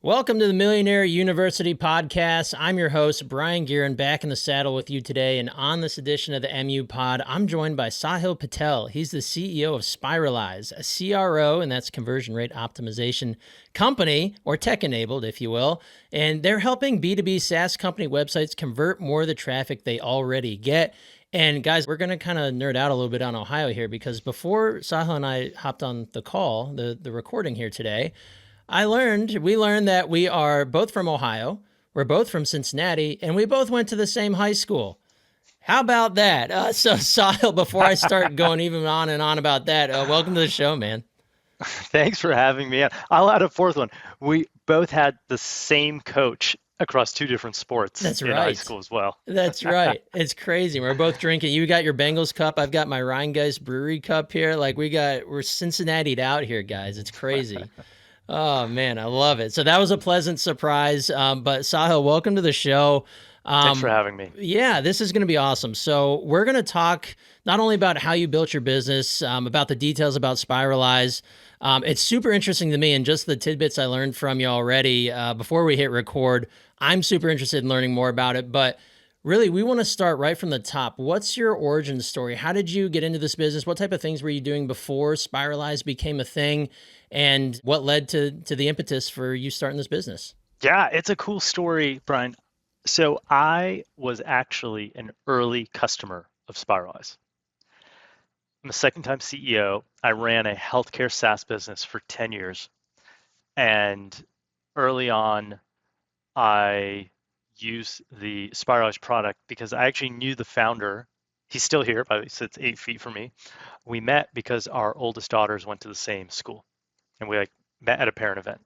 Welcome to the Millionaire University podcast. I'm your host, Brian Guerin, back in the saddle with you today. And on this edition of the MU Pod, I'm joined by Sahil Patel. He's the CEO of Spiralize, a CRO, and that's conversion rate optimization company, or tech-enabled, if you will. And they're helping B2B SaaS company websites convert more of the traffic they already get. And guys, we're going to kind of nerd out a little bit on Ohio here, because before Sahil and I hopped on the call, the recording here today, we learned that we are both from Ohio, we're both from Cincinnati, and we both went to the same high school. How about that? So Sahil, before I start going even on and on about that, welcome to the show, man. Thanks for having me. I'll add a fourth one. We both had the same coach across two different sports That's in high right. school as well. That's right. It's crazy. We're both drinking. You got your Bengals cup. I've got my Rheingeist Brewery cup here. Like we're Cincinnati'd out here, guys. It's crazy. Oh man, I love it. So that was a pleasant surprise. But Sahil, welcome to the show. Thanks for having me. Yeah, this is going to be awesome. So we're going to talk not only about how you built your business, about the details about Spiralize. It's super interesting to me, and just the tidbits I learned from you already before we hit record. I'm super interested in learning more about it, but really, we want to start right from the top. What's your origin story? How did you get into this business? What type of things were you doing before Spiralize became a thing? And what led to the impetus for you starting this business? Yeah, it's a cool story, Brian. So I was actually an early customer of Spiralize. I'm a second-time CEO. I ran a healthcare SaaS business for 10 years. And early on, I used the Spiralize product because I actually knew the founder. He's still here, but he sits 8 feet from me. We met because our oldest daughters went to the same school, and we met at a parent event.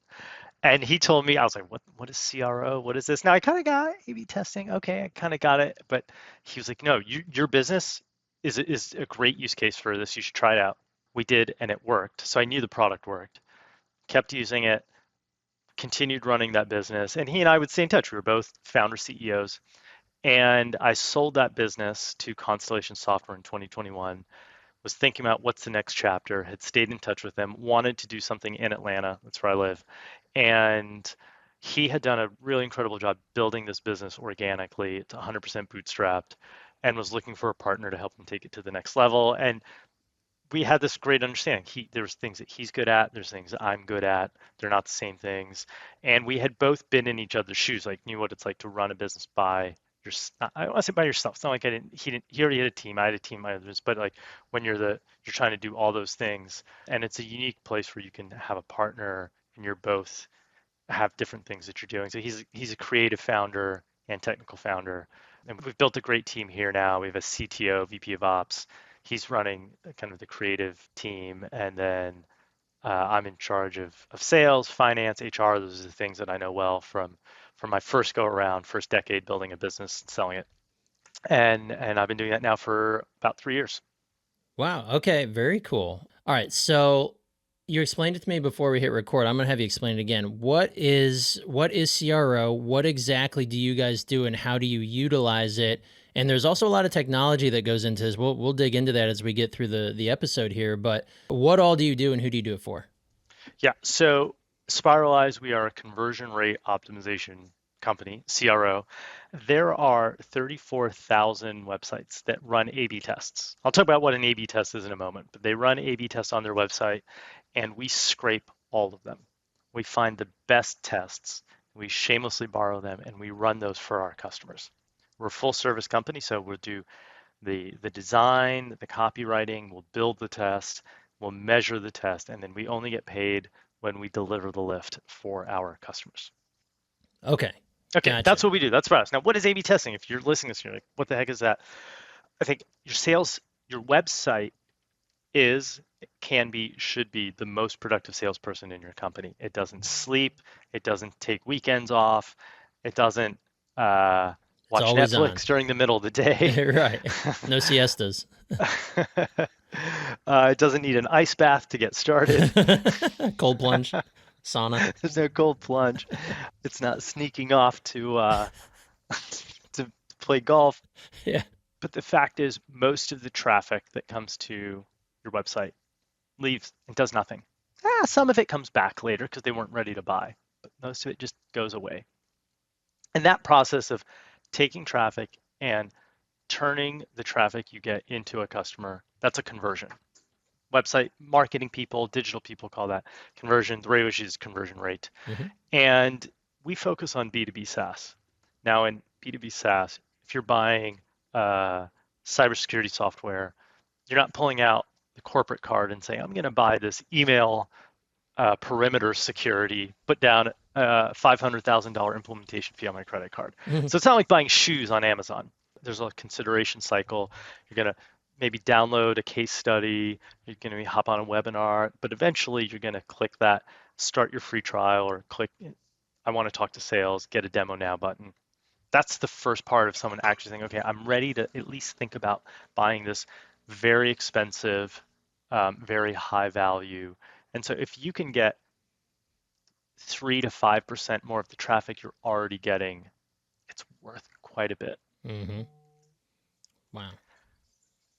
And he told me, I was like, what is CRO? What is this? Now I kind of got A/B testing. Okay, I kind of got it. But he was like, no, your business is a great use case for this. You should try it out. We did, and it worked. So I knew the product worked. Kept using it, continued running that business. And he and I would stay in touch. We were both founder CEOs. And I sold that business to Constellation Software in 2021. Was thinking about what's the next chapter, had stayed in touch with them, wanted to do something in Atlanta. That's where I live. And he had done a really incredible job building this business organically. It's 100% bootstrapped, and was looking for a partner to help him take it to the next level. And we had this great understanding. There's things that he's good at, there's things that I'm good at. They're not the same things. And we had both been in each other's shoes, like knew what it's like to run a business by your, I don't want to say by yourself. It's not like he already had a team, I had a team, I had others, but like when you're trying to do all those things, and it's a unique place where you can have a partner and you're both have different things that you're doing. So he's a creative founder and technical founder. And we've built a great team here now. We have a CTO, VP of Ops. He's running kind of the creative team, and then I'm in charge of sales, finance, HR. Those are the things that I know well from my first go around, first decade building a business and selling it. And I've been doing that now for about 3 years. Wow. Okay. Very cool. All right. So you explained it to me before we hit record. I'm going to have you explain it again. What is CRO? What exactly do you guys do, and how do you utilize it? And there's also a lot of technology that goes into this. We'll dig into that as we get through the episode here. But what all do you do, and who do you do it for? Yeah. So Spiralize, we are a conversion rate optimization company, CRO. There are 34,000 websites that run A/B tests. I'll talk about what an A/B test is in a moment, but they run A/B tests on their website, and we scrape all of them. We find the best tests, we shamelessly borrow them, and we run those for our customers. We're a full service company, so we'll do the design, the copywriting, we'll build the test, we'll measure the test, and then we only get paid when we deliver the lift for our customers. Okay. Okay, Gotcha. that's what we do. That's for us. Now, what is A/B testing? If you're listening to this, you're like, what the heck is that? I think your website can be, should be the most productive salesperson in your company. It doesn't sleep. It doesn't take weekends off. It doesn't watch Netflix during the middle of the day. Right. No siestas. It doesn't need an ice bath to get started. Cold plunge, sauna. There's no cold plunge. It's not sneaking off to play golf. Yeah. But the fact is, most of the traffic that comes to your website leaves and does nothing. Some of it comes back later because they weren't ready to buy. But Most of it just goes away. And that process of taking traffic and turning the traffic you get into a customer, that's a conversion. Website marketing people, digital people call that conversion. The rate is conversion rate. Mm-hmm. And we focus on B2B SaaS. Now, in B2B SaaS, if you're buying cybersecurity software, you're not pulling out the corporate card and saying, I'm going to buy this email perimeter security, put down a $500,000 implementation fee on my credit card. Mm-hmm. So it's not like buying shoes on Amazon. There's a consideration cycle. You're going to maybe download a case study. You're going to hop on a webinar, but eventually you're going to click that start your free trial or click I want to talk to sales, get a demo now button. That's the first part of someone actually saying, okay, I'm ready to at least think about buying this very expensive, very high value. And so if you can get 3 to 5% more of the traffic you're already getting, it's worth quite a bit. Mm-hmm. Wow.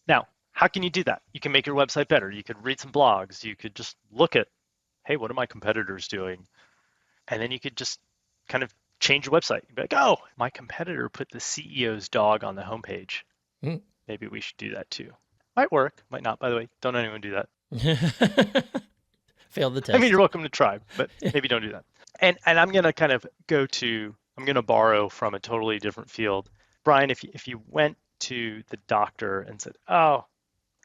Now, how can you do that? You can make your website better. You could read some blogs. You could just look at, hey, what are my competitors doing? And then you could just kind of change your website. You'd be like, oh, my competitor put the CEO's dog on the homepage. Mm. Maybe we should do that too. Might work, might not, by the way. Don't anyone do that. Failed the test. I mean, you're welcome to try, but maybe don't do that. And I'm going to kind of I'm going to borrow from a totally different field. Brian, if you went to the doctor and said, oh,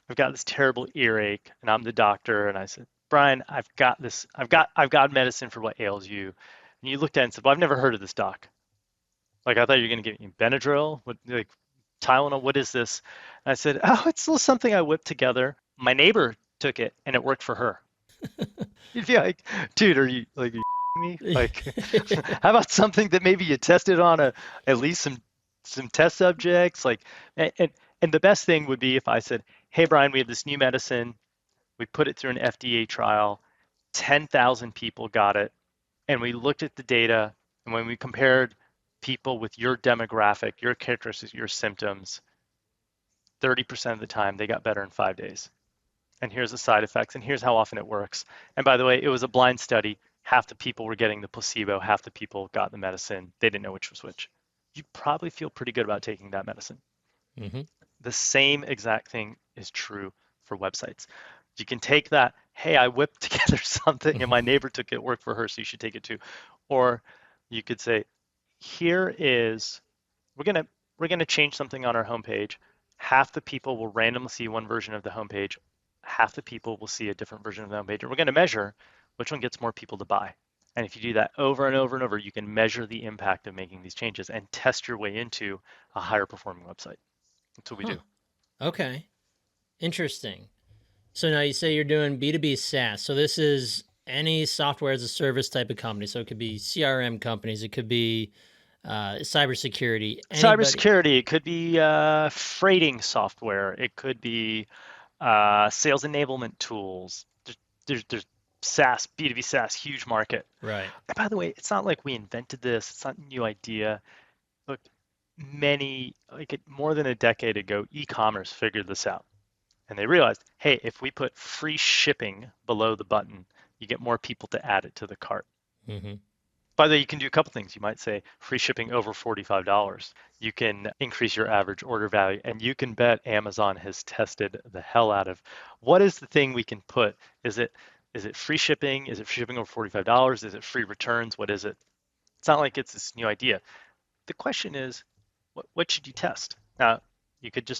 I've got this terrible earache, and I'm the doctor, and I said, Brian, I've got medicine for what ails you. And you looked at it and said, well, I've never heard of this, doc. Like, I thought you were going to give me Benadryl, like Tylenol, what is this? And I said, oh, it's a little something I whipped together. My neighbor took it, and it worked for her. You'd be like, dude, are you me? Like, how about something that maybe you tested on at least some test subjects? Like, and the best thing would be if I said, hey, Brian, we have this new medicine. We put it through an FDA trial. 10,000 people got it. And we looked at the data. And when we compared people with your demographic, your characteristics, your symptoms, 30% of the time they got better in 5 days. And here's the side effects, and here's how often it works. And by the way, it was a blind study. Half the people were getting the placebo, half the people got the medicine. They didn't know which was which. You probably feel pretty good about taking that medicine. Mm-hmm. The same exact thing is true for websites. You can take that, hey, I whipped together something and my neighbor took it, worked for her, so you should take it too. Or you could say, we're gonna change something on our homepage. Half the people will randomly see one version of the homepage. Half the people will see a different version of the homepage. And we're gonna measure which one gets more people to buy. And if you do that over and over and over, you can measure the impact of making these changes and test your way into a higher performing website. That's what we do. Okay. Interesting. So now you say you're doing B2B SaaS. So this is any software as a service type of company. So it could be CRM companies. It could be cybersecurity. Cybersecurity. It could be freighting software. It could be sales enablement tools. There's SaaS, B2B SaaS, huge market. Right. And by the way, it's not like we invented this. It's not a new idea. Look, more than a decade ago, e-commerce figured this out. And they realized, hey, if we put free shipping below the button, you get more people to add it to the cart. Mm-hmm. By the way, you can do a couple things. You might say free shipping over $45. You can increase your average order value, and you can bet Amazon has tested the hell out of what is the thing we can put. Is it free shipping? Is it free shipping over $45? Is it free returns? What is it? It's not like it's this new idea. The question is, what should you test? Now, you could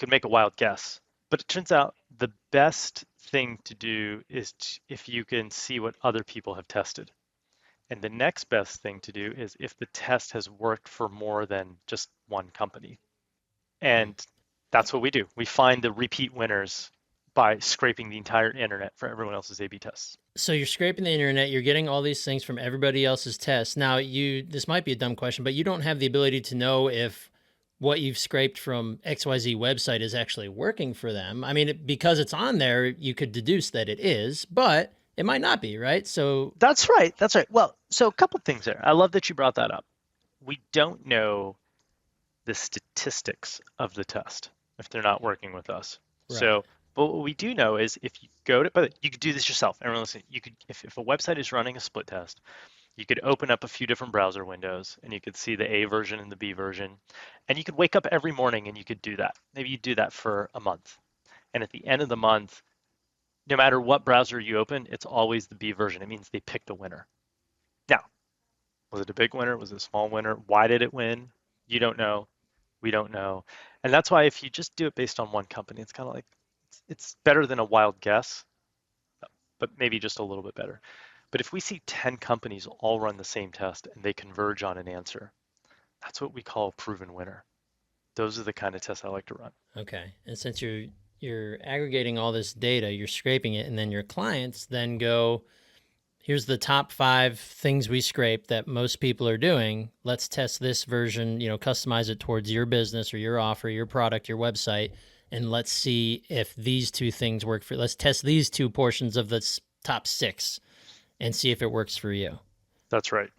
make a wild guess. But it turns out the best thing to do is if you can see what other people have tested. And the next best thing to do is if the test has worked for more than just one company. And that's what we do. We find the repeat winners by scraping the entire internet for everyone else's A/B tests. So you're scraping the internet, you're getting all these things from everybody else's tests. Now, this might be a dumb question, but you don't have the ability to know if what you've scraped from XYZ website is actually working for them. I mean, because it's on there, you could deduce that it is, but it might not be, right? So That's right. Well, so a couple things there. I love that you brought that up. We don't know the statistics of the test if they're not working with us. Right. So, but what we do know is if you go to, but you could do this yourself. Everyone listen, you could, if a website is running a split test, You could open up a few different browser windows and you could see the A version and the B version. And you could wake up every morning and you could do that. Maybe you do that for a month. And at the end of the month, no matter what browser you open, it's always the B version. It means they picked a winner. Now, was it a big winner? Was it a small winner? Why did it win? You don't know. We don't know. And that's why if you just do it based on one company, it's kind of like it's better than a wild guess, but maybe just a little bit better. But if we see 10 companies all run the same test and they converge on an answer, that's what we call a proven winner. Those are the kind of tests I like to run. Okay. And since you're aggregating all this data, you're scraping it, and then your clients then go, here's the top 5 things we scraped that most people are doing. Let's test this version, customize it towards your business or your offer, your product, your website, and let's see if these 2 things work for you. Let's test these 2 portions of the top 6 and see if it works for you. That's right.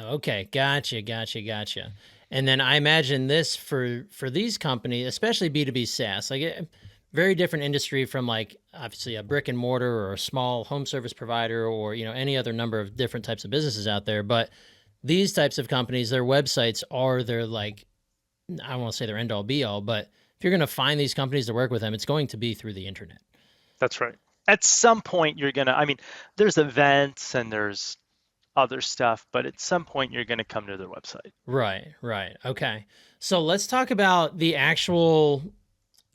Okay. Gotcha. And then I imagine this for these companies, especially B2B SaaS, like very different industry from like obviously a brick and mortar or a small home service provider or, any other number of different types of businesses out there. But these types of companies, their websites are their like, I don't want to say their end all be all, but if you're going to find these companies to work with them, it's going to be through the internet. That's right. At some point, there's events and there's other stuff, but at some point you're going to come to their website. Right. Okay. So let's talk about the actual,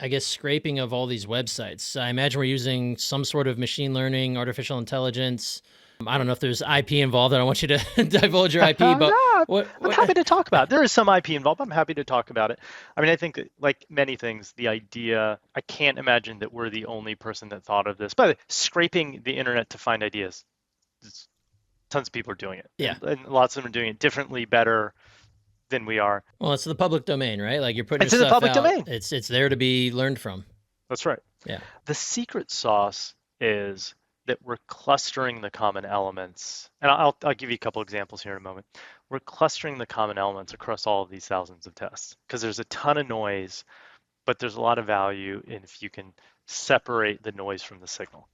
I guess, scraping of all these websites. I imagine we're using some sort of machine learning, artificial intelligence. I don't know if there's IP involved. I don't want you to divulge your IP, but I'm happy to talk about it. There is some IP involved. I'm happy to talk about it. I think that, like many things, the idea, I can't imagine that we're the only person that thought of this. But scraping the internet to find ideas, tons of people are doing it. Yeah. And lots of them are doing it differently, better than we are. Well, it's the public domain, right? Like you're putting It's your in the stuff public out. domain. It's there to be learned from. That's right. Yeah. The secret sauce is that we're clustering the common elements. And I'll give you a couple examples here in a moment. We're clustering the common elements across all of these thousands of tests because there's a ton of noise, but there's a lot of value if you can separate the noise from the signal.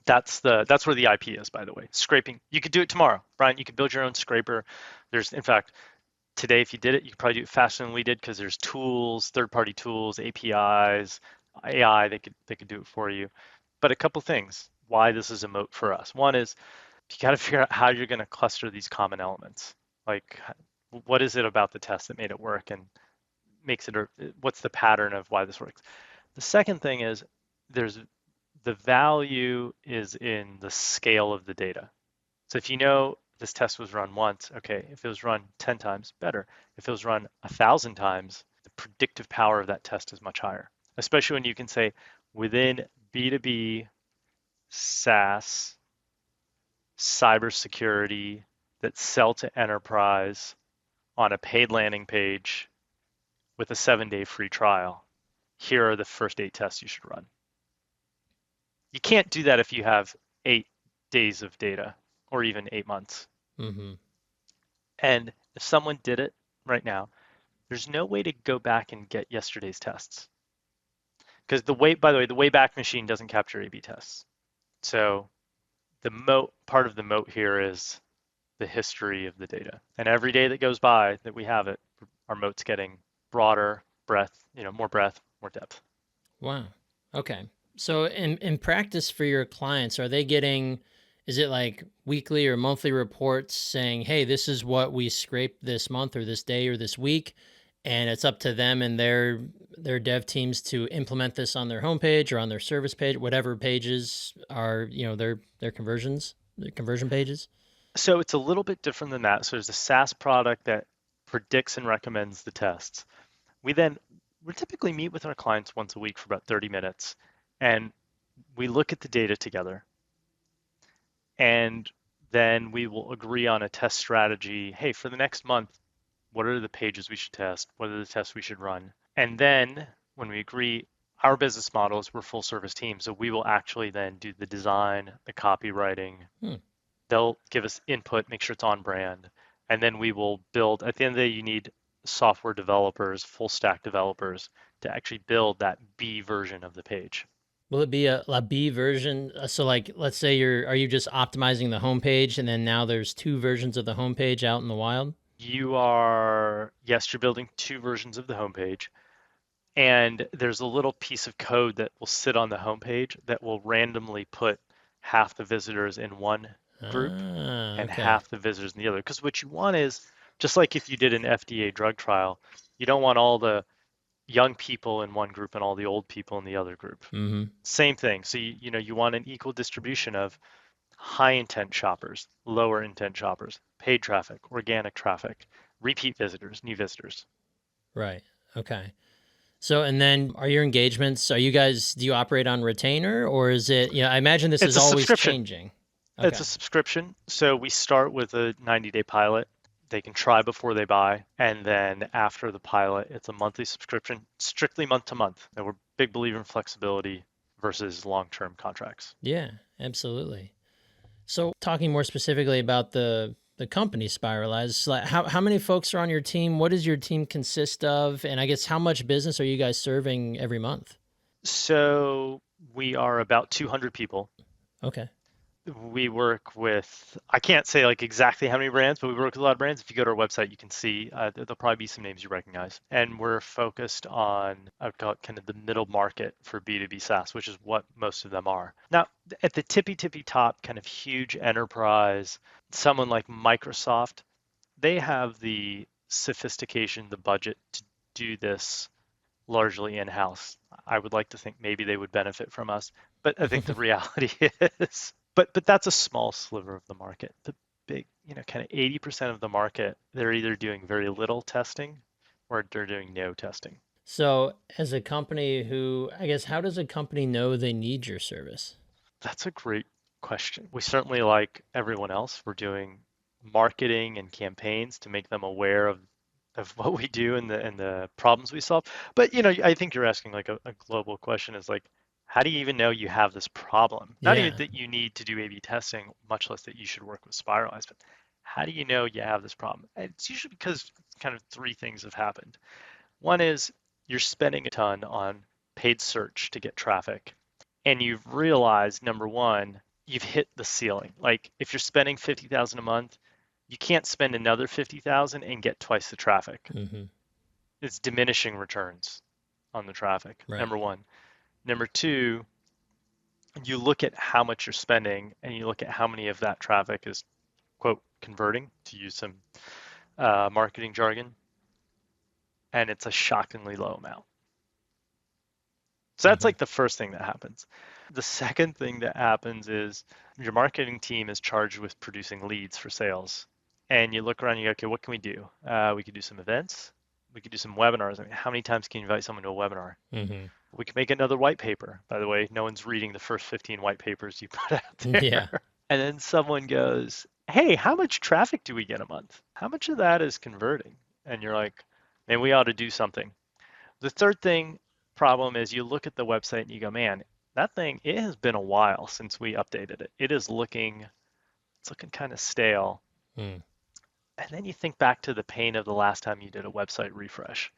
That's where the IP is, by the way. Scraping, you could do it tomorrow, Brian. You could build your own scraper. In fact, today, if you did it, you could probably do it faster than we did because there's tools, third-party tools, APIs, AI. They could do it for you. But a couple things why this is a moat for us. One is you got to figure out how you're going to cluster these common elements. Like, what is it about the test that made it work, and what's the pattern of why this works? The second thing is the value is in the scale of the data. So if you know this test was run once, okay, if it was run 10 times, better. If it was run 1,000 times, the predictive power of that test is much higher, especially when you can say within B2B SaaS, cybersecurity that sell to enterprise on a paid landing page with a 7-day free trial, here are the first 8 tests you should run. You can't do that if you have 8 days of data or even 8 months. Mm-hmm. And if someone did it right now, there's no way to go back and get yesterday's tests. Because the Wayback Machine doesn't capture A/B tests. So part of the moat here is the history of the data. And every day that goes by that we have it, our moat's getting broader, more breadth, more depth. Wow. Okay. So in practice for your clients, are they getting, is it like weekly or monthly reports saying, hey, this is what we scraped this month or this day or this week, and it's up to them and their dev teams to implement this on their homepage or on their service page, whatever pages are, their conversion pages? So it's a little bit different than that. So there's a SaaS product that predicts and recommends the tests. We typically meet with our clients once a week for about 30 minutes. And we look at the data together, and then we will agree on a test strategy. Hey, for the next month, what are the pages we should test? What are the tests we should run? And then when we agree, our business model is we're full service team. So we will actually then do the design, the copywriting. They'll give us input, make sure it's on brand. And then we will build, at the end of the day, you need software developers, full stack developers to actually build that B version of the page. Will it be a B version? So like, let's say are you just optimizing the homepage and then now there's two versions of the homepage out in the wild? Yes, you're building two versions of the homepage. And there's a little piece of code that will sit on the homepage that will randomly put half the visitors in one group Ah, and okay. half the visitors in the other. Because what you want is, just like if you did an FDA drug trial, you don't want all the young people in one group and all the old people in the other group. Mm-hmm. Same thing. So you want an equal distribution of high intent shoppers, lower intent shoppers, paid traffic, organic traffic, repeat visitors, new visitors. Right. Okay. So, and then are your engagements, do you operate on retainer or is it, I imagine this is It's a always subscription. changing. It's Okay. a subscription. So we start with a 90-day pilot. They can try before they buy. And then after the pilot, it's a monthly subscription, strictly month to month. And we're big believer in flexibility versus long-term contracts. Yeah, absolutely. So, talking more specifically about the company Spiralize, like how many folks are on your team? What does your team consist of? And I guess how much business are you guys serving every month? So we are about 200 people. Okay. We work with, I can't say like exactly how many brands, but we work with a lot of brands. If you go to our website, you can see there'll probably be some names you recognize. And we're focused on, I would call it kind of the middle market for B2B SaaS, which is what most of them are. Now, at the tippy top, kind of huge enterprise, someone like Microsoft, they have the sophistication, the budget to do this largely in-house. I would like to think maybe they would benefit from us, but I think the reality is, but that's a small sliver of the market. The big, kind of 80% of the market, they're either doing very little testing or they're doing no testing. So, as a company I guess, how does a company know they need your service? That's a great question. We certainly, like everyone else, we're doing marketing and campaigns to make them aware of what we do and the problems we solve. But I think you're asking like a global question is like, how do you even know you have this problem? Not even Yeah. that you need to do A/B testing, much less that you should work with Spiralize, but how do you know you have this problem? And it's usually because kind of three things have happened. One is you're spending a ton on paid search to get traffic and you've realized, number one, you've hit the ceiling. Like if you're spending 50,000 a month, you can't spend another 50,000 and get twice the traffic. Mm-hmm. It's diminishing returns on the traffic. Right. Number one. Number two, you look at how much you're spending and you look at how many of that traffic is quote converting, to use some marketing jargon, and it's a shockingly low amount. So that's Mm-hmm. like the first thing that happens. The second thing that happens is your marketing team is charged with producing leads for sales. And you look around and you go, okay, what can we do? We could do some events. We could do some webinars. I mean, how many times can you invite someone to a webinar? Mm-hmm. We could make another white paper. By the way, no one's reading the first 15 white papers you put out Yeah. there. And then someone goes, hey, how much traffic do we get a month? How much of that is converting? And you're like, man, we ought to do something. The third thing problem is you look at the website and you go, man, that thing, it has been a while since we updated it. It's looking kind of stale. Mm. And then you think back to the pain of the last time you did a website refresh.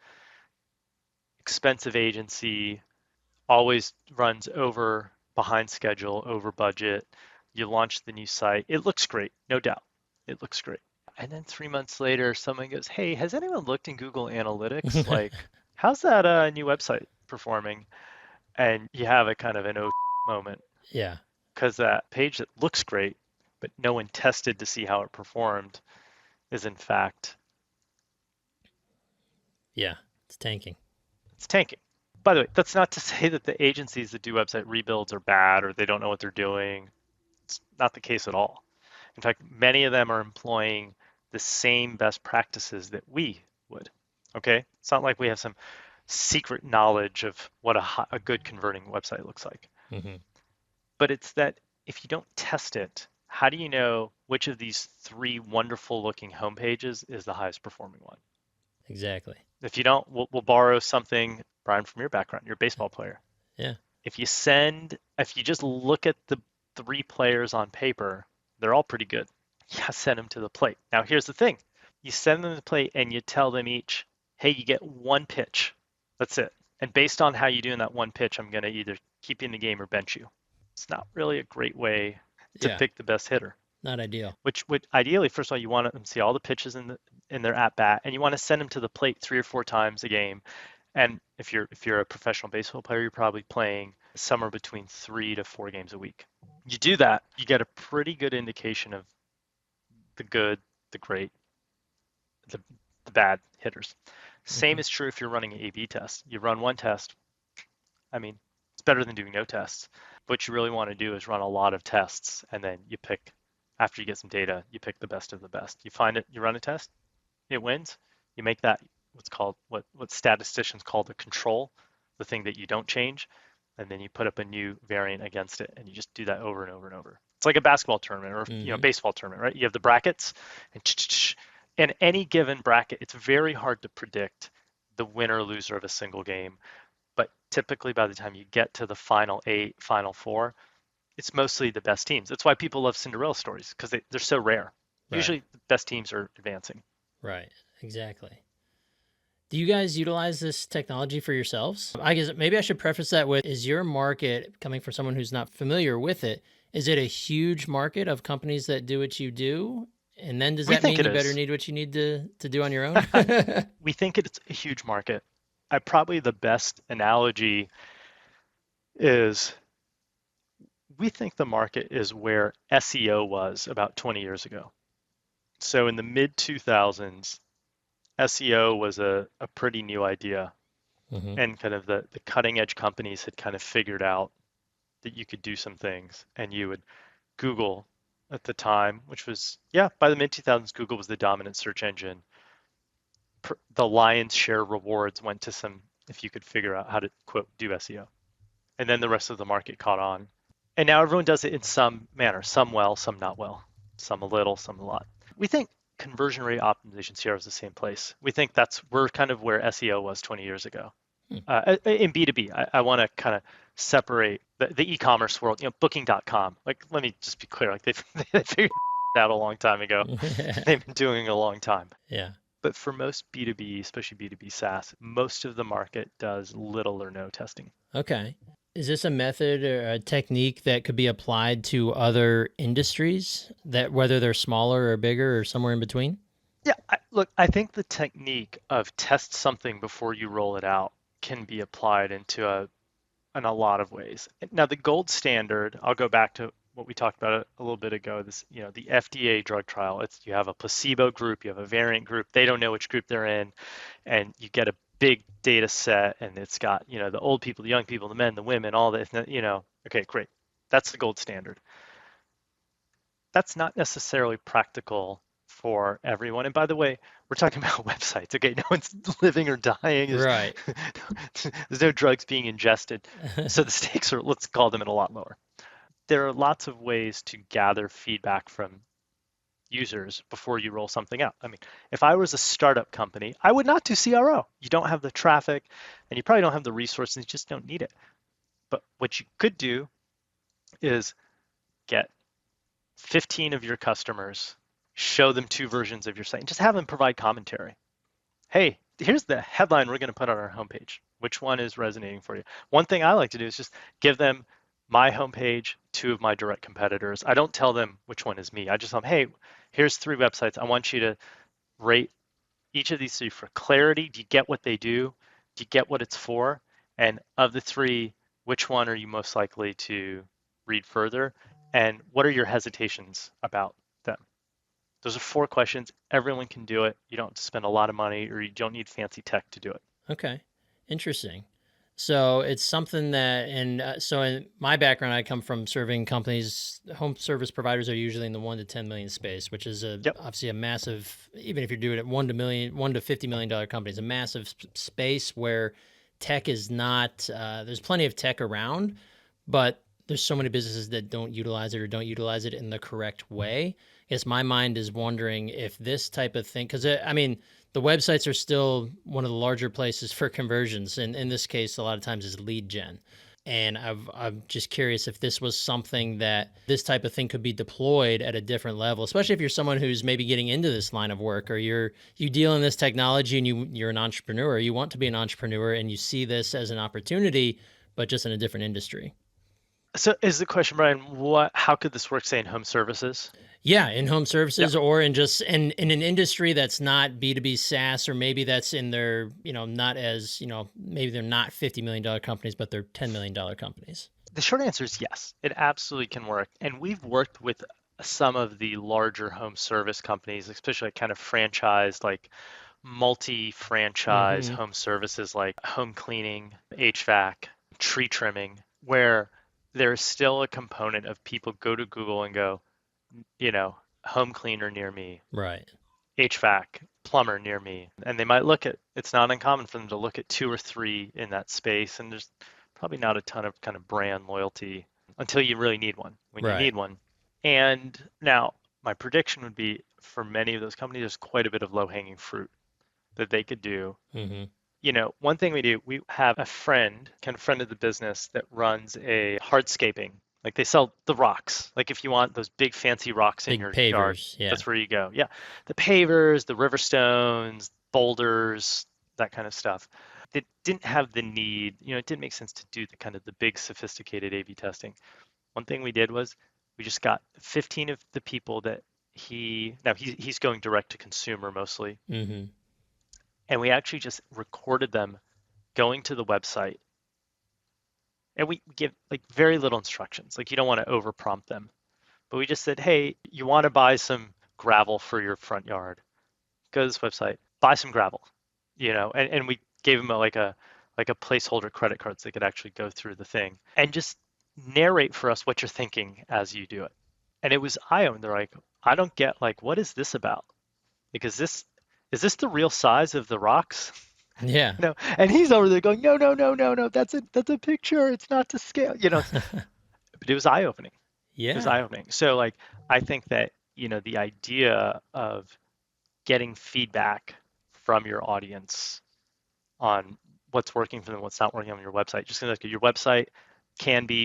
Expensive agency, always runs over behind schedule, over budget. You launch the new site. It looks great, no doubt. It looks great. And then 3 months later, someone goes, hey, has anyone looked in Google Analytics? Like, how's that new website performing? And you have a kind of an oh moment Yeah. because that page that looks great, but no one tested to see how it performed, is in fact, Yeah. It's tanking. it's tanking. By the way, that's not to say that the agencies that do website rebuilds are bad or they don't know what they're doing. It's not the case at all. In fact, many of them are employing the same best practices that we would. Okay? It's not like we have some secret knowledge of what a good converting website looks like. Mm-hmm. But it's that if you don't test it, how do you know which of these three wonderful looking homepages is the highest performing one? Exactly. If you don't, we'll borrow something, Brian, from your background. You're a baseball player. Yeah. If you just look at the three players on paper, they're all pretty good. Yeah, send them to the plate. Now, here's the thing. You send them to the plate and you tell them each, hey, you get one pitch. That's it. And based on how you do in that one pitch, I'm going to either keep you in the game or bench you. It's not really a great way to Yeah, pick the best hitter. not ideal. Which would ideally, first of all, you want them to see all the pitches in their at bat, and you want to send them to the plate 3 or 4 times a game. And if you're a professional baseball player, you're probably playing somewhere between 3 to 4 games a week. You do that, you get a pretty good indication of the good, the great, the bad hitters. Same is true if you're running an A/B test. You run one test. I mean, it's better than doing no tests. What you really want to do is run a lot of tests, and then you pick, after you get some data, you pick the best of the best. You find it, you run a test, it wins. You make that what's called what statisticians call the control, the thing that you don't change, and then you put up a new variant against it, and you just do that over and over and over. It's like a basketball tournament or baseball tournament, right? You have the brackets, and in any given bracket, it's very hard to predict the winner or loser of a single game. But typically, by the time you get to the final 8, final 4, it's mostly the best teams. That's why people love Cinderella stories, because they're so rare. Right. Usually, the best teams are advancing. Right. Exactly. Do you guys utilize this technology for yourselves? I guess maybe I should preface that with, is your market, coming from someone who's not familiar with it, is it a huge market of companies that do what you do? And then does that mean you better need what you need to do on your own? We think it's a huge market. Probably the best analogy is, we think the market is where SEO was about 20 years ago. So in the mid 2000s, SEO was a pretty new idea. And kind of the cutting edge companies had kind of figured out that you could do some things, and you would Google at the time, which was, by the mid 2000s, Google was the dominant search engine. The lion's share rewards went to some, if you could figure out how to, quote, do SEO. And then the rest of the market caught on. And now everyone does it in some manner, some well, some not well, some a little, some a lot. We think conversion rate optimization CRO is the same place. We think we're kind of where SEO was 20 years ago. In B2B, I want to kind of separate the e-commerce world, booking.com. Like, let me just be clear, like they figured it out a long time ago. They've been doing it a long time. Yeah. But for most B2B, especially B2B SaaS, most of the market does little or no testing. Okay. Is this a method or a technique that could be applied to other industries, that whether they're smaller or bigger or somewhere in between? Yeah, I think the technique of test something before you roll it out can be applied in a lot of ways. Now, the gold standard, I'll go back to what we talked about a little bit ago, the FDA drug trial. You have a placebo group, you have a variant group, they don't know which group they're in, and you get a big data set, and it's got, the old people, the young people, the men, the women, all that, okay, great. That's the gold standard. That's not necessarily practical for everyone. And by the way, we're talking about websites. Okay, no one's living or dying. Right. There's no drugs being ingested. So the stakes are, let's call them, a lot lower. There are lots of ways to gather feedback from users before you roll something out. I mean, if I was a startup company, I would not do CRO. You don't have the traffic, and you probably don't have the resources. You just don't need it. But what you could do is get 15 of your customers, show them 2 versions of your site, and just have them provide commentary. Hey, here's the headline we're going to put on our homepage. Which one is resonating for you? One thing I like to do is just give them my homepage, 2 of my direct competitors. I don't tell them which one is me. I just tell them, hey, here's 3 websites. I want you to rate each of these 3 for clarity. Do you get what they do? Do you get what it's for? And of the 3, which one are you most likely to read further? And what are your hesitations about them? Those are 4 questions. Everyone can do it. You don't have to spend a lot of money, or you don't need fancy tech to do it. Okay. Interesting. So it's something that, so in my background, I come from serving companies. Home service providers are usually in the 1 to 10 million space, which is obviously a massive, even if you're doing it $1 to $50 million companies, a massive space where tech is not, there's plenty of tech around, but there's so many businesses that don't utilize it or don't utilize it in the correct way. I guess my mind is wondering if this type of thing, because I mean, the websites are still one of the larger places for conversions. And in this case, a lot of times is lead gen. And I'm just curious if this was something that this type of thing could be deployed at a different level, especially if you're someone who's maybe getting into this line of work, or you deal in this technology and you're an entrepreneur, you want to be an entrepreneur and you see this as an opportunity, but just in a different industry. So is the question, Brian, how could this work, say, in home services? Yeah, in home Yeah. services or in just in an industry that's not B2B SaaS, or maybe that's in their, not as, maybe they're not $50 million companies, but they're $10 million companies. The short answer is yes, it absolutely can work. And we've worked with some of the larger home service companies, especially kind of franchise, like multi-franchise Mm-hmm. home services like home cleaning, HVAC, tree trimming, where there's still a component of people go to Google and go, you know, home cleaner near me, Right. HVAC, plumber near me. And they might look at, it's not uncommon for them to look at two or three in that space. And there's probably not a ton of kind of brand loyalty until you really need one, when you Right. need one. And now my prediction would be for many of those companies, there's quite a bit of low hanging fruit that they could do. Mm-hmm. One thing we do, we have a friend, kind of friend of the business that runs a hardscaping. Like they sell the rocks. Like if you want those big fancy rocks in Big your yard, pavers. Yeah. that's where you go. Yeah. The pavers, the river stones, boulders, that kind of stuff. It didn't have the need, it didn't make sense to do the kind of the big sophisticated A/B testing. One thing we did was we just got 15 of the people that he's going direct to consumer mostly. Mm-hmm. And we actually just recorded them going to the website, and we give like very little instructions. Like you don't want to over prompt them, but we just said, hey, you want to buy some gravel for your front yard, go to this website, buy some gravel, and we gave them like a placeholder credit card so they could actually go through the thing and just narrate for us what you're thinking as you do it. And it was eye-opening. They're like, I don't get, like, what is this about? Because this is this the real size of the rocks? Yeah. And he's over there going, no, no, no, no, no, that's a picture. It's not to scale. But it was eye-opening. It was Yeah. eye-opening. So like I think that, the idea of getting feedback from your audience on what's working for them, what's not working on your website. Just gonna look at your website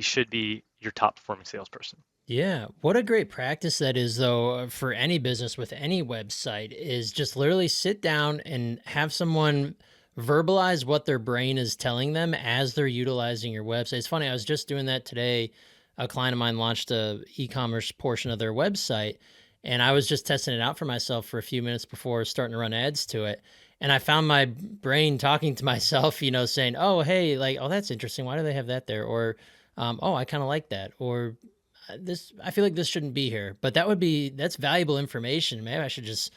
should be your top performing salesperson. Yeah. What a great practice that is, though, for any business with any website, is just literally sit down and have someone verbalize what their brain is telling them as they're utilizing your website. It's funny. I was just doing that today. A client of mine launched a e-commerce portion of their website, and I was just testing it out for myself for a few minutes before starting to run ads to it. And I found my brain talking to myself, saying, "Oh, hey, like, oh, that's interesting. Why do they have that there?" Or, "Oh, I kind of like that." Or, this, I feel like this shouldn't be here, but that's valuable information. Maybe I should just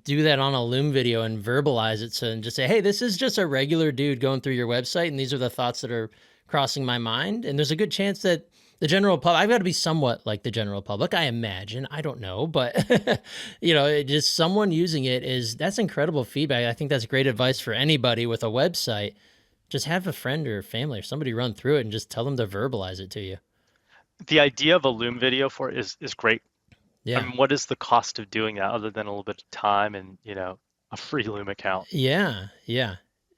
do that on a Loom video and verbalize it, and just say, hey, this is just a regular dude going through your website, and these are the thoughts that are crossing my mind. And there's a good chance that the general public, I've got to be somewhat like the general public, I imagine, I don't know, but just someone using that's incredible feedback. I think that's great advice for anybody with a website. Just have a friend or family or somebody run through it and just tell them to verbalize it to you. The idea of a Loom video for it is great. I Yeah. mean, what is the cost of doing that other than a little bit of time and, a free Loom account? Yeah, yeah.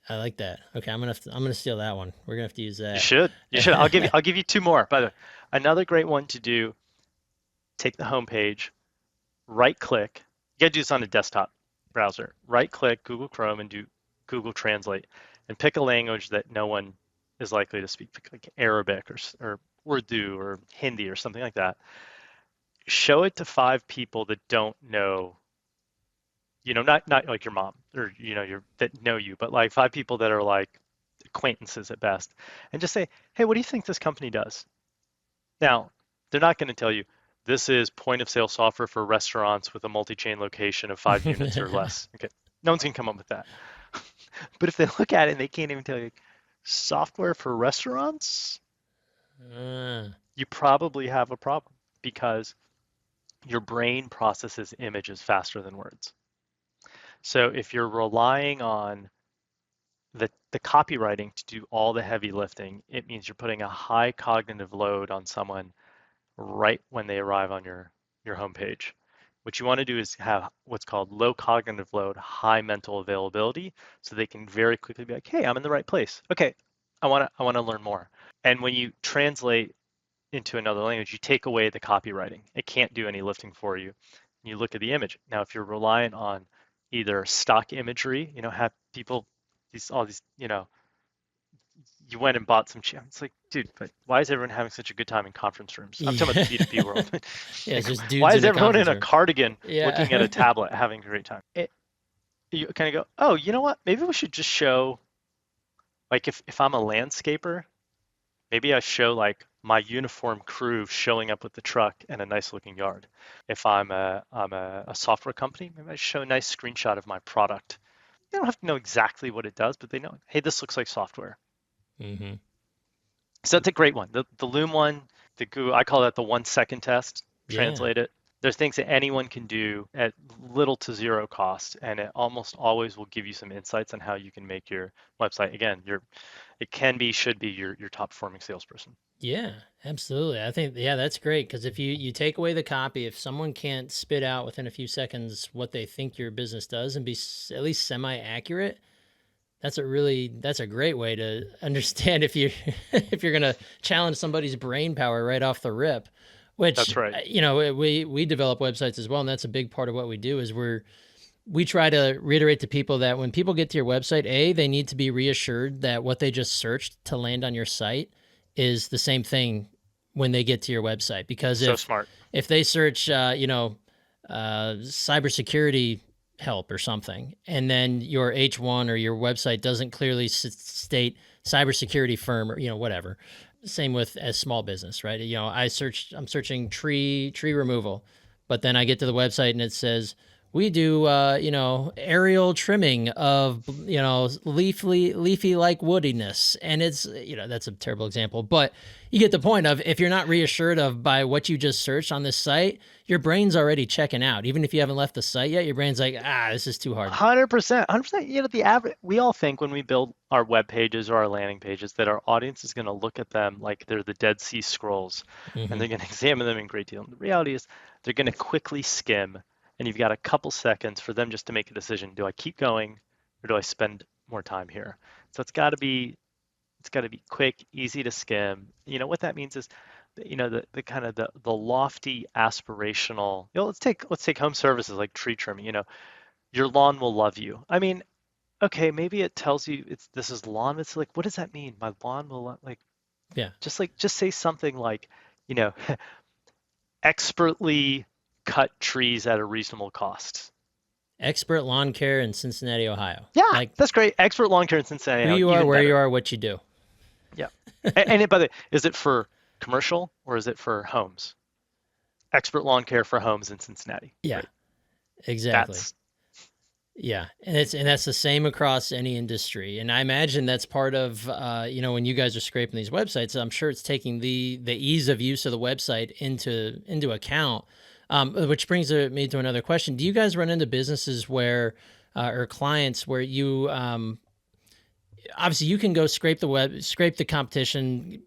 I like that. Okay, I'm gonna steal that one. We're gonna have to use You that. should. You should. I'll give you two more. By the way, another great one to do, take the home page, right click. You gotta do this on a desktop browser. Right click Google Chrome and do Google Translate and pick a language that no one is likely to speak, like Arabic or Urdu or Hindi or something like that. Show it to five people that don't know, not like your mom or your that know you, but like five people that are like acquaintances at best, and just say, hey, what do you think this company does? Now, they're not going to tell you this is point of sale software for restaurants with a multi-chain location of 5 units or less. Okay, no one's going to come up with that. But if they look at it and they can't even tell you software for restaurants, uh, you probably have a problem because your brain processes images faster than words. So if you're relying on the copywriting to do all the heavy lifting, it means you're putting a high cognitive load on someone right when they arrive on your homepage. What you want to do is have what's called low cognitive load, high mental availability, so they can very quickly be like, hey, I'm in the right place. Okay, I want to learn more. And when you translate into another language, you take away the copywriting. It can't do any lifting for you. You look at the image. Now, if you're reliant on either stock imagery, have people all these, you went and bought some cheese. It's like, dude, but why is everyone having such a good time in conference rooms? I'm talking about the Yeah. B2B world. Yeah, it's Like, just why dudes is in a everyone in conference a room. cardigan looking at Yeah. a tablet having a great time? You kind of go, oh, you know what? Maybe we should just show, like, if I'm a landscaper, maybe I show like my uniform crew showing up with the truck and a nice looking yard. If I'm a software company, maybe I show a nice screenshot of my product. They don't have to know exactly what it does, but they know, hey, this looks like software. Hmm. So it's a great one. The Loom one, the Google, I call that the 1 second test. Yeah. Translate it. There's things that anyone can do at little to zero cost, and it almost always will give you some insights on how you can make your website. Again, it can be, should be your top performing salesperson. Yeah, absolutely. I think, yeah, that's great. Because if you take away the copy, if someone can't spit out within a few seconds what they think your business does and be at least semi accurate, that's a great way to understand if you if you're gonna challenge somebody's brain power right off the rip. Which That's right. we develop websites as well, and that's a big part of what we do. Is we try to reiterate to people that when people get to your website, they need to be reassured that what they just searched to land on your site is the same thing when they get to your website. Because So smart. if they search, cybersecurity help or something, and then your H1 or your website doesn't clearly state cybersecurity firm or whatever. Same with as small business, right? I'm searching tree removal, but then I get to the website and it says we do aerial trimming of leafy like woodiness, and it's that's a terrible example, but you get the point of if you're not reassured of by what you just searched on this site, your brain's already checking out. Even if you haven't left the site yet, your brain's like, this is too hard. 100%. 100%. The average, we all think when we build our web pages or our landing pages that our audience is going to look at them like they're the Dead Sea Scrolls and Hmm. they're going to examine them in great deal. And the reality is they're going to quickly skim, and you've got a couple seconds for them just to make a decision. Do I keep going or do I spend more time here? So it's got to be quick, easy to skim. What that means is, the kind of the lofty aspirational. Let's take home services like tree trimming. Your lawn will love you. I mean, okay, maybe it tells you this is lawn. It's like, what does that mean? My lawn will like Yeah. just say something like, you know, expertly cut trees at a reasonable cost. Expert lawn care in Cincinnati, Ohio. Yeah, Like that's great. Expert lawn care in who Cincinnati, you are, even where you better. are, what you do. Yeah. And by the way, is it for commercial or is it for homes? Expert lawn care for homes in Cincinnati. Yeah, Great. exactly. That's Yeah, and that's the same across any industry. And I imagine that's part of when you guys are scraping these websites, I'm sure it's taking the ease of use of the website into account. Which brings me to another question: do you guys run into businesses where or clients where you obviously you can go scrape the competition,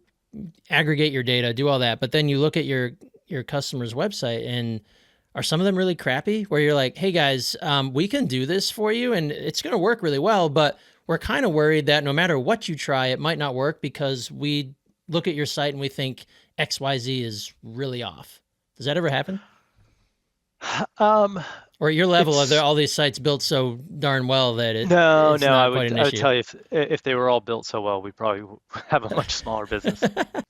aggregate your data, do all that, but then you look at your customer's website and are some of them really crappy where you're like, hey guys, we can do this for you and it's going to work really well, but we're kind of worried that no matter what you try, it might not work because we look at your site and we think XYZ is really off. Does that ever happen? um Or at your level, are there it's all these sites built so darn well that no, it's no, I not quite would an I would issue? tell you if they were all built so well, we probably have a much smaller business.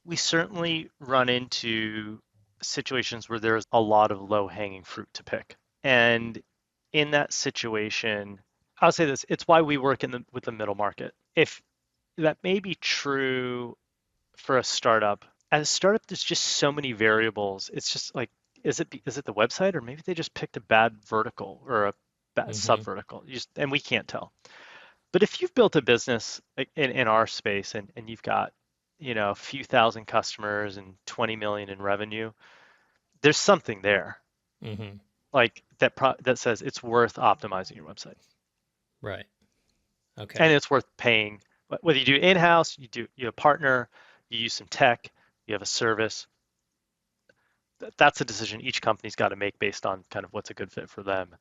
We certainly run into situations where there's a lot of low-hanging fruit to pick. And in that situation, I'll say this, it's why we work with the middle market. If that may be true for a startup, as a startup, there's just so many variables. It's just like, is it the website or maybe they just picked a bad vertical or a bad Hmm. sub vertical? And we can't tell. But if you've built a business like in our space and you've got, a few thousand customers and 20 million in revenue, there's something there Hmm. like that says it's worth optimizing your website Right. Okay. and it's worth paying. Whether you do in-house, you partner, you use some tech, you have a service. That's a decision each company's got to make based on kind of what's a good fit for them.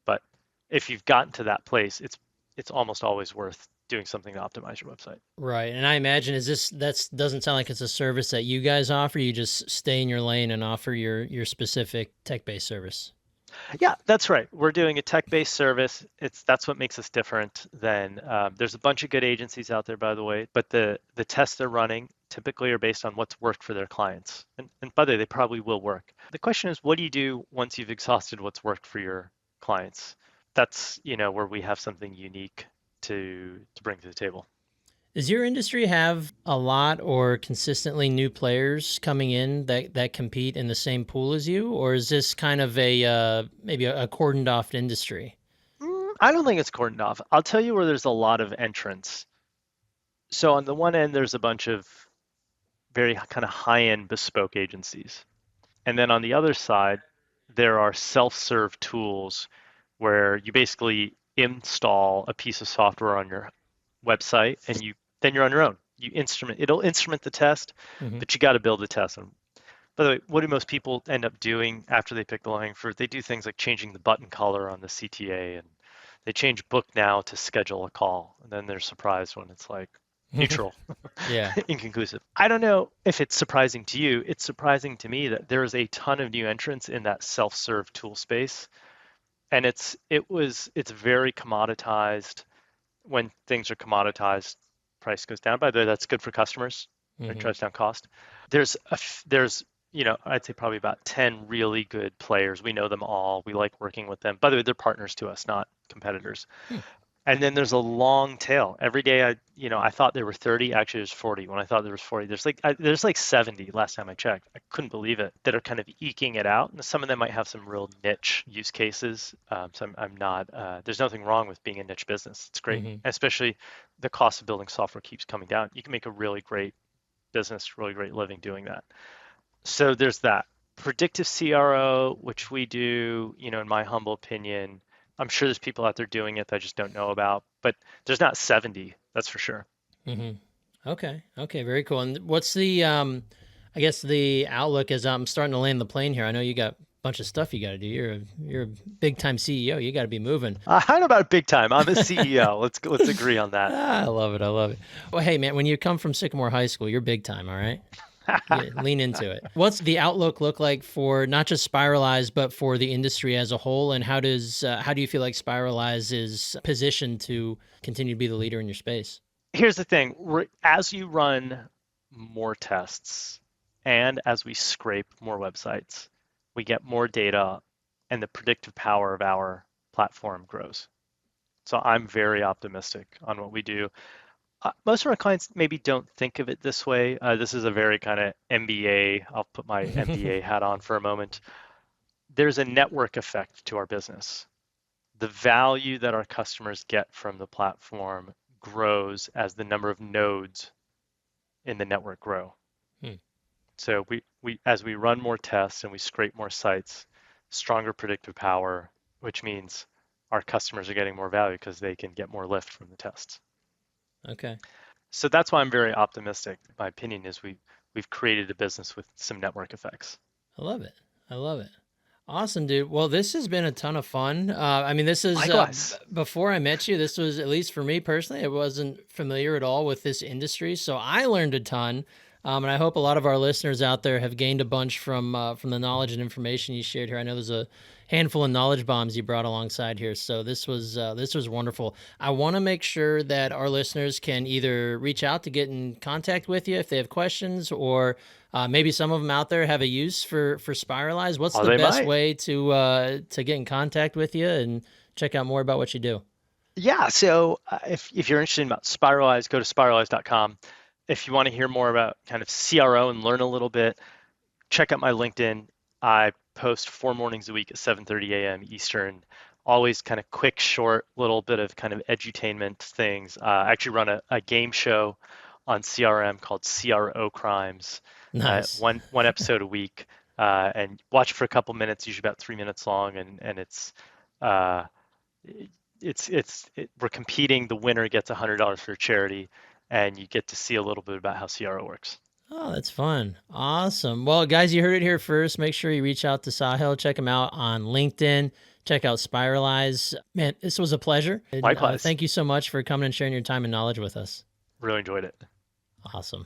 But if you've gotten to that place, it's almost always worth doing something to optimize your website. Right. And I imagine that doesn't sound like it's a service that you guys offer. You just stay in your lane and offer your specific tech-based service. Yeah, that's right. We're doing a tech-based service. That's what makes us different than there's a bunch of good agencies out there, by the way, but the tests they're running typically are based on what's worked for their clients. And by the way, they probably will work. The question is, what do you do once you've exhausted what's worked for your clients? That's, where we have something unique to bring to the table. Does your industry have a lot or consistently new players coming in that compete in the same pool as you, or is this kind of a maybe a cordoned off industry? I don't think it's cordoned off. I'll tell you where there's a lot of entrants. So on the one end, there's a bunch of very kind of high-end bespoke agencies. And then on the other side, there are self-serve tools where you basically install a piece of software on your website and then you're on your own. It'll instrument the test, Hmm. but you got to build the test. And by the way, what do most people end up doing after they pick the low-hanging fruit? They do things like changing the button color on the CTA, and they change book now to schedule a call. And then they're surprised when it's like neutral, Yeah. inconclusive. I don't know if it's surprising to you. It's surprising to me that there is a ton of new entrants in that self-serve tool space. And it's very commoditized. When things are commoditized, price goes down. By the way, that's good for customers. It Hmm. drives down cost. There's I'd say probably about 10 really good players. We know them all. We like working with them. By the way, they're partners to us, not competitors. And then there's a long tail. Every day I thought there were 30, actually there's 40. When I thought there was 40, there's like 70 last time I checked. I couldn't believe it, that are kind of eking it out. And some of them might have some real niche use cases. So I'm not, there's nothing wrong with being a niche business. It's great. Hmm. Especially the cost of building software keeps coming down. You can make a really great business, really great living doing that. So there's that. Predictive CRO, which we do, in my humble opinion, I'm sure there's people out there doing it that I just don't know about, but there's not 70, that's for sure. Hmm. Okay. Okay. Very cool. And what's the I guess the outlook as I'm starting to land the plane here. I know you got a bunch of stuff you got to do. You're a big time CEO. You got to be moving. I don't know about big time. I'm a CEO. Let's agree on that. I love it. I love it. Well, hey man, when you come from Sycamore High School, you're big time. All right. Yeah, lean into it. What's the outlook look like for not just Spiralize, but for the industry as a whole? And how do you feel like Spiralize is positioned to continue to be the leader in your space? Here's the thing, as you run more tests and as we scrape more websites, we get more data and the predictive power of our platform grows. So I'm very optimistic on what we do. Most of our clients maybe don't think of it this way. This is a very kind of MBA. I'll put my MBA hat on for a moment. There's a network effect to our business. The value that our customers get from the platform grows as the number of nodes in the network grow. Hmm. So we as we run more tests and we scrape more sites, stronger predictive power, which means our customers are getting more value because they can get more lift from the tests. Okay. So that's why I'm very optimistic. My opinion is we've created a business with some network effects. I love it. I love it. Awesome, dude. Well, this has been a ton of fun. I mean, this is Likewise. before I met you. This was, at least for me personally, I wasn't familiar at all with this industry, so I learned a ton. And I hope a lot of our listeners out there have gained a bunch from the knowledge and information you shared here. I know there's a handful of knowledge bombs you brought alongside here, so this was wonderful. I want to make sure that our listeners can either reach out to get in contact with you if they have questions, or maybe some of them out there have a use for Spiralize. What's Oh, the they best might. way to get in contact with you and check out more about what you do? Yeah, so if you're interested about Spiralize, go to spiralize.com. If you want to hear more about kind of CRO and learn a little bit, check out my LinkedIn. I post 4 mornings a week at 7:30 a.m. Eastern. Always kind of quick, short, little bit of kind of edutainment things. I actually run a game show on CRM called CRO Crimes, Nice. one episode a week, and watch for a couple minutes, usually about 3 minutes long, and uh, we're competing. The winner gets $100 for a charity, and you get to see a little bit about how CRO works. Oh, that's fun. Awesome. Well, guys, you heard it here first. Make sure you reach out to Sahil. Check him out on LinkedIn. Check out Spiralize. Man, this was a pleasure. And Likewise, thank you so much for coming and sharing your time and knowledge with us. really enjoyed it. Awesome.